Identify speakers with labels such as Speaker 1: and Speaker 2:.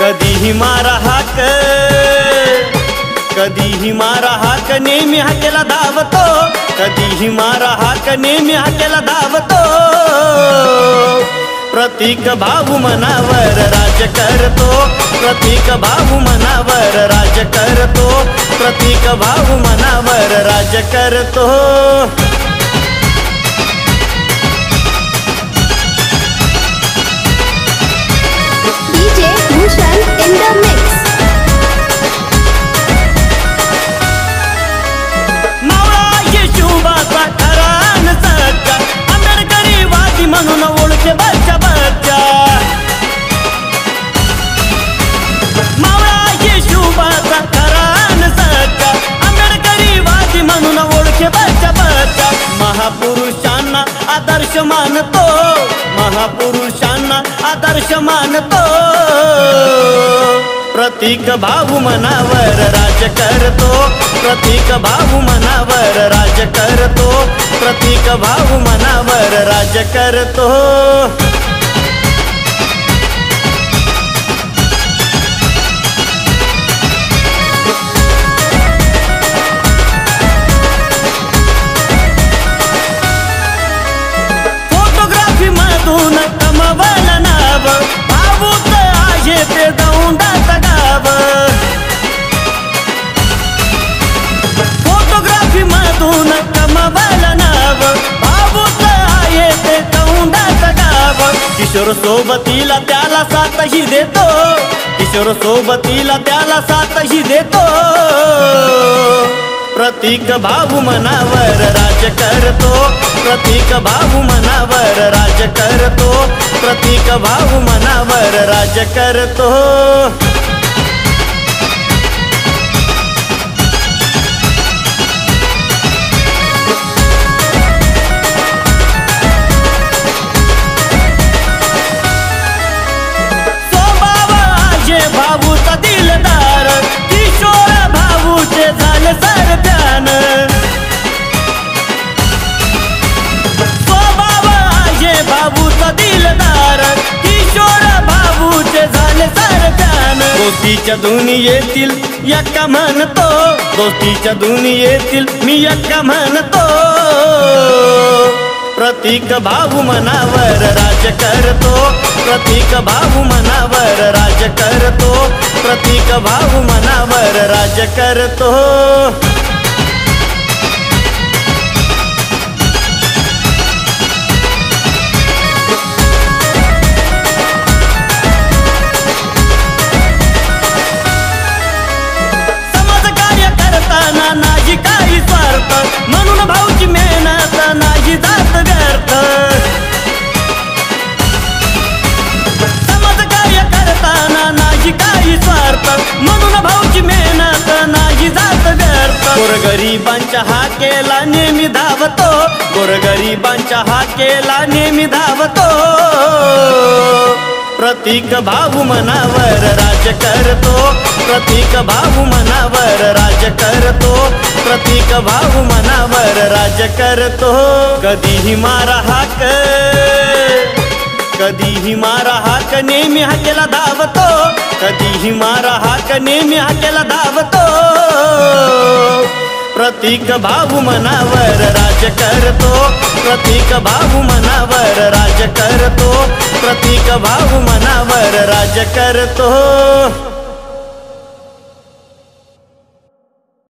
Speaker 1: कधीही मारा हाक, कधीही मारा हाक, नेहमी हाकेला धावतो. कधीही मारा हाक, नेहमी हाकेला धावतो. प्रतीक भाऊ मनावर राज करतो. प्रतीक भाऊ मनावर राज करतो. प्रतीक भाऊ मनावर राज करतो.
Speaker 2: DJ Bhushan in the mix.
Speaker 1: मावळा येशूबाचा खरा अन सच्चा, आंबेडकरी वादी म्हणून ओळखे बच्चा बच्चा. मावळा येशूबाचा खरा अन सच्चा, आंबेडकरी वादी म्हणून ओळखे बच्चा बच्चा. महापुरुषांना आदर्श मानतो. महापुरुषांना आदर्श मानतो. प्रतीक भाऊ मनावर राज करतो. प्रतीक भाऊ मनावर राज करतो. प्रतीक भाऊ मनावर राज करतो. फोटोग्राफी मधून कमवलं नाव, भाऊच आहे ते दौंडाचं गाव. फोटोग्राफी मधून कमवलं नाव, भाऊच आहे ते दौंडाचं गाव. किशोर सोबतीला त्याला साथही देतो. किशोर सोबतीला त्याला साथही देतो. प्रतीक भाऊ मनावर राज करतो. प्रतीक भाऊ मनावर राज करतो. प्रतीक भाऊ मनावर राज करतो. स्वभाव आहे भाऊचा दिलदार, किशोर भाऊचे झाले सरप्यान. स्वभाव आहे भाऊचा दिलदार, किशोर भाऊचे झाले सरप्यान. दोस्तीच्या दुनियेतील यक्का म्हणतो. दोस्तीच्या दुनियेतील मी यक्का म्हणतो. प्रतीक भाऊ मनावर राज करतो. प्रतीक भाऊ मनावर राज करतो. प्रतीक भाऊ मनावर राज करतो. समाज कार्य करताना नाही काही स्वार्थ, म्हणून भाऊची मेहनत नाही जात व्यर्थ. समाज कार्य करताना नाही काही स्वार्थ, म्हणून भाऊची मेहनत नाही जात व्यर्थ. गोरगरिबांच्या हाकेला नेहमी धावतो. गोरगरिबांच्या हाकेला नेहमी धावतो. प्रतीक भाऊ मनावर राज करतो. प्रतीक भाऊ मनावर राज करतो. प्रतीक भाऊ मनावर राज करतो. कधीही मारा हाक, कधीही मारा हाक, नेहमी हाकेला धावतो. कधीही मारा हाक, नेहमी हाकेला धावतो. प्रतीक भाऊ मनावर राज करतो. प्रतीक भाऊ मनावर राज करतो. प्रतीक भाऊ मनावर राज करतो.